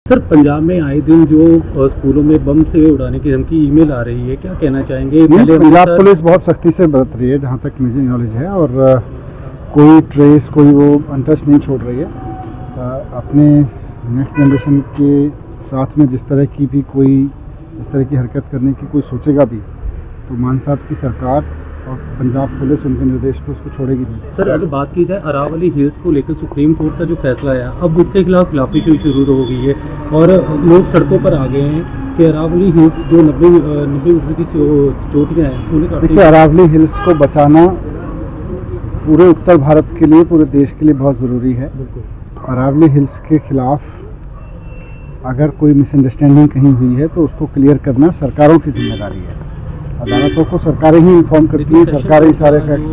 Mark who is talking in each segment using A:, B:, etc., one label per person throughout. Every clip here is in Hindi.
A: सर, पंजाब में आए दिन जो स्कूलों में बम से उड़ाने की धमकी ईमेल आ रही है, क्या कहना चाहेंगे?
B: नहीं, पंजाब पुलिस बहुत सख्ती से बरत रही है जहाँ तक मुझे नॉलेज है, और कोई ट्रेस कोई वो अनटच नहीं छोड़ रही है। अपने नेक्स्ट जनरेशन के साथ में जिस तरह की भी कोई इस तरह की हरकत करने की कोई सोचेगा भी, तो मान साहब की सरकार और पंजाब पुलिस उनके निर्देश पर उसको छोड़ेगी नहीं।
A: सर, अगर बात की जाए अरावली हिल्स को लेकर सुप्रीम कोर्ट का जो फैसला आया, अब उसके खिलाफ खिलाफी शुरू हो गई है और लोग सड़कों पर आ गए हैं कि अरावली हिल्स जो 90 मीटर की चोटियाँ हैं उन्हें
B: देखिए, अरावली हिल्स को बचाना पूरे उत्तर भारत के लिए, पूरे देश के लिए बहुत ज़रूरी है। अरावली हिल्स के खिलाफ अगर कोई मिसअंडरस्टैंडिंग कहीं हुई है तो उसको क्लियर करना सरकारों की जिम्मेदारी है। अदालतों को सरकारें ही इन्फॉर्म करती हैं, सरकारें ही सारे फैक्ट्स।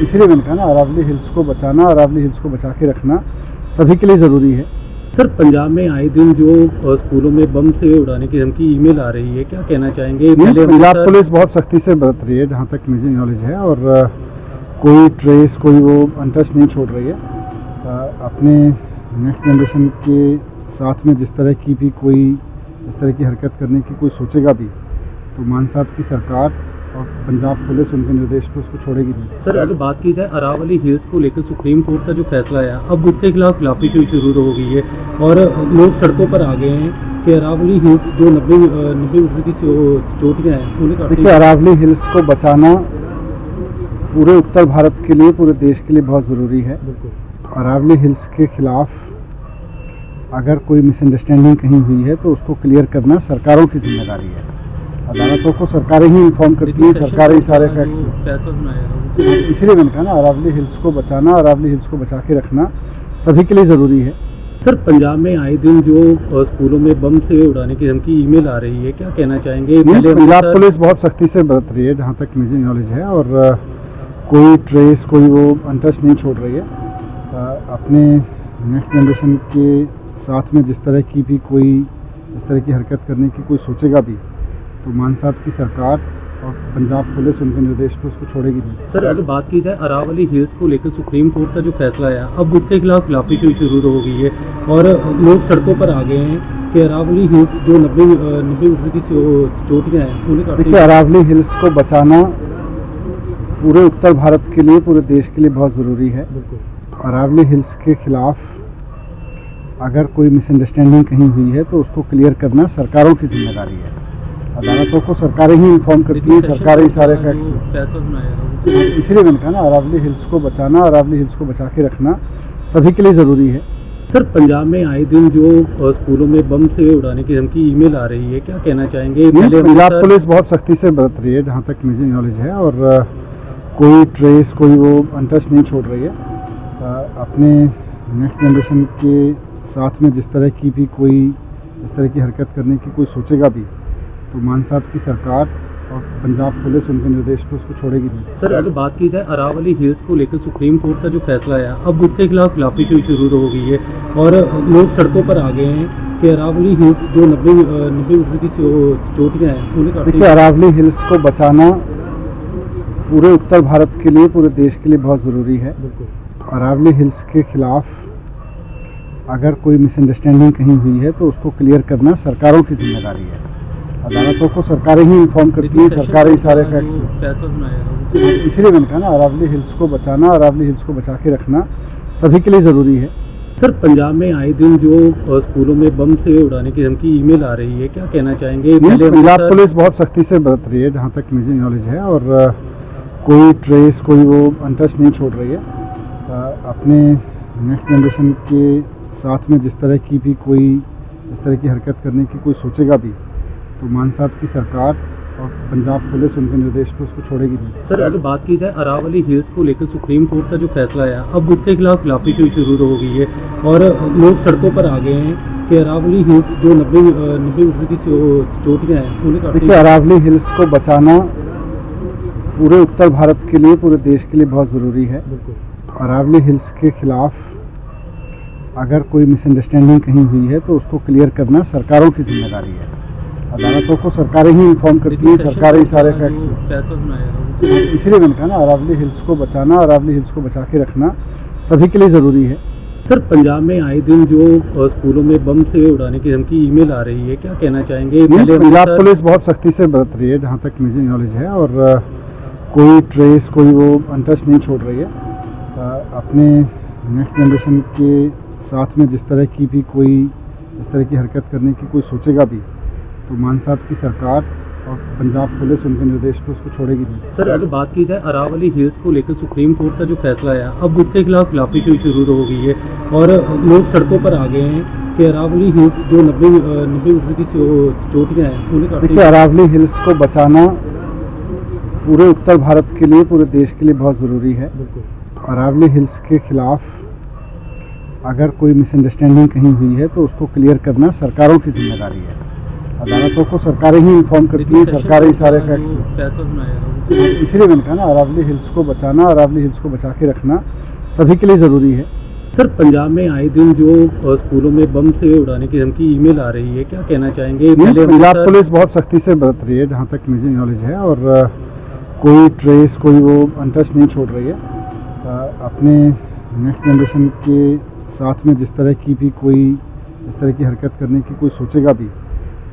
B: इसलिए मैंने कहा ना, अरावली हिल्स को बचाना, अरावली हिल्स को बचा के रखना सभी के लिए ज़रूरी है।
A: सर, पंजाब में आए दिन जो स्कूलों में बम से उड़ाने की धमकी ईमेल आ रही है, क्या कहना चाहेंगे?
B: नहीं, पंजाब पुलिस बहुत सख्ती से बरत रही है जहाँ तक मुझे नॉलेज है, और कोई ट्रेस कोई वो अनटच नहीं छोड़ रही है। अपने नेक्स्ट जनरेशन के साथ में जिस तरह की भी कोई इस तरह की हरकत करने की कोई सोचेगा भी, तो मान साहब की सरकार और पंजाब पुलिस उनके निर्देश पर उसको छोड़ेगी नहीं।
A: सर, अगर बात की जाए अरावली हिल्स को लेकर सुप्रीम कोर्ट का जो फैसला आया, अब उसके खिलाफ खिलाफी शुरू हो गई है और लोग सड़कों पर आ गए हैं कि अरावली हिल्स जो 90 मीटर की चोटियाँ हैं उन्हें।
B: देखिए, अरावली हिल्स को बचाना पूरे उत्तर भारत के लिए, पूरे देश के लिए बहुत ज़रूरी है। अरावली हिल्स के खिलाफ अगर कोई मिसअंडरस्टैंडिंग कहीं हुई है तो उसको क्लियर करना सरकारों की जिम्मेदारी है। अदालतों को सरकारें ही इन्फॉर्म करती हैं, सरकारें ही सारे फैक्ट्स। इसलिए मैंने कहा ना, अरावली हिल्स को बचाना, अरावली हिल्स को बचा के रखना सभी के लिए ज़रूरी है।
A: सर, पंजाब में आए दिन जो स्कूलों में बम से उड़ाने की धमकी ईमेल आ रही है, क्या कहना चाहेंगे?
B: पंजाब पुलिस बहुत सख्ती से बरत रही है जहाँ तक मुझे नॉलेज है, और कोई ट्रेस कोई वो अनटच नहीं छोड़ रही है। अपने नेक्स्ट जनरेशन के साथ में जिस तरह की भी कोई इस तरह की हरकत करने की कोई सोचेगा भी, तो मान साहब की सरकार और पंजाब पुलिस उनके निर्देश पर उसको छोड़ेगी नहीं।
A: सर, अगर बात की जाए अरावली हिल्स को लेकर सुप्रीम कोर्ट का जो फैसला आया, अब उसके खिलाफ खिलाफी शुरू हो गई है और लोग सड़कों पर आ गए हैं कि अरावली हिल्स जो 90 मीटर की चोटियाँ हैं उन्हें।
B: देखिए, अरावली हिल्स को बचाना पूरे उत्तर भारत के लिए, पूरे देश के लिए बहुत ज़रूरी है। अरावली हिल्स के खिलाफ अगर कोई मिसअंडरस्टैंडिंग कहीं हुई है तो उसको क्लियर करना सरकारों की जिम्मेदारी है। अदालतों को सरकारें ही इन्फॉर्म करती हैं, सरकारें ही सारे फैक्ट्स। इसलिए मैंने कहा ना, अरावली हिल्स को बचाना, अरावली हिल्स को बचा के रखना सभी के लिए ज़रूरी है।
A: सर, पंजाब में आए दिन जो स्कूलों में बम से उड़ाने की धमकी ईमेल आ रही है, क्या कहना चाहेंगे?
B: नहीं, पंजाब पुलिस बहुत सख्ती से बरत रही है जहाँ तक मुझे नॉलेज है, और कोई ट्रेस कोई वो अनटच नहीं छोड़ रही है। अपने नेक्स्ट जनरेशन के साथ में जिस तरह की भी कोई इस तरह की हरकत करने की कोई सोचेगा भी, तो मान साहब की सरकार और पंजाब पुलिस उनके निर्देश पर उसको छोड़ेगी नहीं।
A: सर, अगर बात की जाए अरावली हिल्स को लेकर सुप्रीम कोर्ट का जो फैसला आया, अब उसके खिलाफ खिलाफी शुरू हो गई है और लोग सड़कों पर आ गए हैं कि अरावली हिल्स जो 90 मीटर की चोटियाँ हैं उन्हें।
B: देखिए, अरावली हिल्स को बचाना पूरे उत्तर भारत के लिए, पूरे देश के लिए बहुत ज़रूरी है। अरावली हिल्स के खिलाफ अगर कोई मिसअंडरस्टैंडिंग कहीं हुई है तो उसको क्लियर करना सरकारों की जिम्मेदारी है। अदालतों को सरकारें ही इन्फॉर्म करती हैं, सरकारें ही सारे फैक्ट्स। इसलिए मैंने कहा ना, अरावली हिल्स को बचाना, अरावली हिल्स को बचा के रखना सभी के लिए ज़रूरी है।
A: सर, पंजाब में आए दिन जो स्कूलों में बम से उड़ाने की धमकी ईमेल आ रही है, क्या कहना चाहेंगे?
B: नहीं, पंजाब पुलिस बहुत सख्ती से बरत रही है जहाँ तक मुझे नॉलेज है, और कोई ट्रेस कोई वो अनटच नहीं छोड़ रही है। अपने नेक्स्ट जनरेशन के साथ में जिस तरह की भी कोई इस तरह की हरकत करने की कोई सोचेगा भी, तो मान साहब की सरकार और पंजाब पुलिस उनके निर्देश पर उसको छोड़ेगी नहीं।
A: सर, अगर बात की जाए अरावली हिल्स को लेकर सुप्रीम कोर्ट का जो फैसला आया, अब उसके खिलाफ खिलाफी शुरू हो गई है और लोग सड़कों पर आ गए हैं कि अरावली हिल्स जो 90 मीटर की चोटियाँ हैं उन्हें।
B: देखिए, अरावली हिल्स को बचाना पूरे उत्तर भारत के लिए, पूरे देश के लिए बहुत ज़रूरी है। अरावली हिल्स के खिलाफ अगर कोई मिसअंडरस्टैंडिंग कहीं हुई है तो उसको क्लियर करना सरकारों की जिम्मेदारी है। अदालतों को सरकारें ही इन्फॉर्म करती हैं, सरकारें ही सारे फैक्ट्स। इसलिए मैंने कहा ना, अरावली हिल्स को बचाना, अरावली हिल्स को बचा के रखना सभी के लिए ज़रूरी है।
A: सर, पंजाब में आए दिन जो स्कूलों में बम से उड़ाने की धमकी ईमेल आ रही है, क्या कहना चाहेंगे?
B: नहीं,
A: पहले
B: पंजाब
A: अमृतसर-
B: पुलिस बहुत सख्ती से बरत रही है जहाँ तक मुझे नॉलेज है, और कोई ट्रेस, कोई वो अनटच नहीं छोड़ रही है। अपने नेक्स्ट जनरेशन के साथ में जिस तरह की भी कोई इस तरह की हरकत करने की कोई सोचेगा भी, तो मान साहब की सरकार और पंजाब पुलिस उनके निर्देश पे उसको छोड़ेगी नहीं।
A: सर, अगर बात की जाए अरावली हिल्स को लेकर सुप्रीम कोर्ट का जो फैसला आया, अब उसके खिलाफ खिलाफी शुरू हो गई है और लोग सड़कों पर आ गए हैं कि अरावली हिल्स जो 90 मीटर की चोटियाँ हैं उन्हें काटने
B: देखिए, अरावली हिल्स को बचाना पूरे उत्तर भारत के लिए, पूरे देश के लिए बहुत ज़रूरी है।
A: बिल्कुल।
B: अरावली हिल्स के खिलाफ अगर कोई मिसअंडरस्टैंडिंग कहीं हुई है तो उसको क्लियर करना सरकारों की जिम्मेदारी है। अदालतों को सरकारें ही इन्फॉर्म करती हैं, सरकारें ही सारे फैक्ट्स।
A: फैसला सुनाया है।
B: इसलिए मैंने कहा ना, अरावली हिल्स को बचाना, अरावली हिल्स को बचा के रखना सभी के लिए ज़रूरी है।
A: सर, पंजाब में आए दिन जो स्कूलों में बम से उड़ाने की धमकी ईमेल आ रही है, क्या कहना चाहेंगे?
B: नहीं,
A: पहले
B: पंजाब
A: अमृतसर-
B: पुलिस बहुत सख्ती से बरत रही है जहाँ तक मुझे नॉलेज है, और कोई ट्रेस, कोई वो अनटच नहीं छोड़ रही है। अपने नेक्स्ट जनरेशन के साथ में जिस तरह की भी कोई इस तरह की हरकत करने की कोई सोचेगा भी,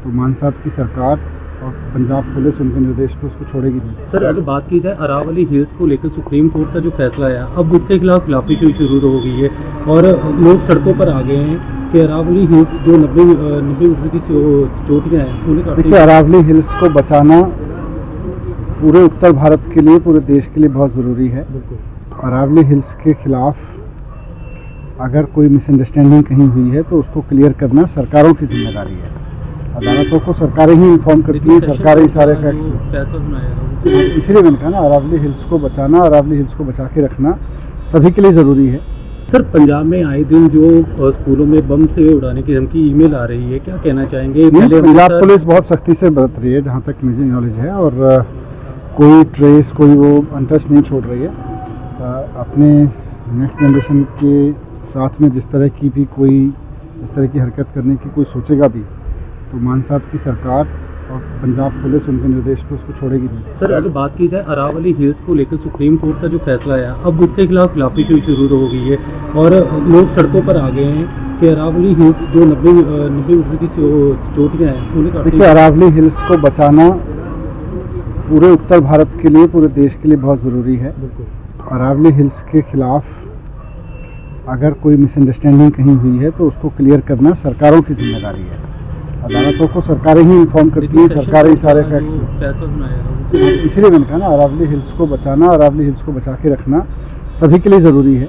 B: तो मान साहब की सरकार और पंजाब पुलिस उनके निर्देश पे उसको छोड़ेगी नहीं।
A: सर, अगर बात की जाए अरावली हिल्स को लेकर सुप्रीम कोर्ट का जो फैसला आया, अब उसके खिलाफ खिलाफी शुरू हो गई है और लोग सड़कों पर आ गए हैं कि अरावली हिल्स जो 90 मीटर की चोटियाँ हैं उन्हें काटने-
B: देखिए, अरावली हिल्स को बचाना पूरे उत्तर भारत के लिए, पूरे देश के लिए बहुत ज़रूरी है।
A: बिल्कुल।
B: अरावली हिल्स के खिलाफ अगर कोई मिसअंडरस्टैंडिंग कहीं हुई है तो उसको क्लियर करना सरकारों की जिम्मेदारी है। अदालतों को सरकारें ही इन्फॉर्म करती हैं, सरकारें ही सारे फैक्ट्स।
A: फैसला सुनाया है।।
B: इसलिए मैंने कहा ना, अरावली हिल्स को बचाना, अरावली हिल्स को बचा के रखना सभी के लिए ज़रूरी है।
A: सर, पंजाब में आए दिन जो स्कूलों में बम से उड़ाने की धमकी ईमेल आ रही है, क्या कहना चाहेंगे? पहले अमृतसर-
B: इसलिए मैंने कहा ना, अरावली हिल्स को बचाना, अरावली हिल्स को बचा के रखना सभी के लिए ज़रूरी है।
A: सर, पंजाब में आए दिन जो स्कूलों में बम से उड़ाने की धमकी ईमेल आ रही है, क्या कहना चाहेंगे?
B: नहीं,
A: पहले
B: पंजाब
A: अमृतसर-
B: पुलिस बहुत सख्ती से बरत रही है जहाँ तक मुझे नॉलेज है, और कोई ट्रेस, कोई वो अनटच नहीं छोड़ रही है। अपने नेक्स्ट जनरेशन के साथ में जिस तरह की भी कोई इस तरह की हरकत करने की कोई सोचेगा भी, तो मान साहब की सरकार और पंजाब पुलिस उनके निर्देश पे उसको छोड़ेगी नहीं।
A: सर, अगर बात की जाए अरावली हिल्स को लेकर सुप्रीम कोर्ट का जो फैसला आया, अब उसके खिलाफ खिलाफी शुरू हो गई है और लोग सड़कों पर आ गए हैं कि अरावली हिल्स जो 90 मीटर की चोटियाँ हैं उन्हें काटने-
B: देखिए, अरावली हिल्स को बचाना पूरे उत्तर भारत के लिए, पूरे देश के लिए बहुत ज़रूरी है।
A: बिल्कुल।
B: अरावली हिल्स के खिलाफ अगर कोई मिसअंडरस्टैंडिंग कहीं हुई है तो उसको क्लियर करना सरकारों की जिम्मेदारी है। अदालतों को सरकारें ही इन्फॉर्म करती हैं, सरकारें ही सारे फैक्ट्स।
A: फैसला सुनाया है।
B: इसलिए मैंने कहा ना, अरावली हिल्स को बचाना, अरावली हिल्स को बचा के रखना सभी के लिए ज़रूरी है।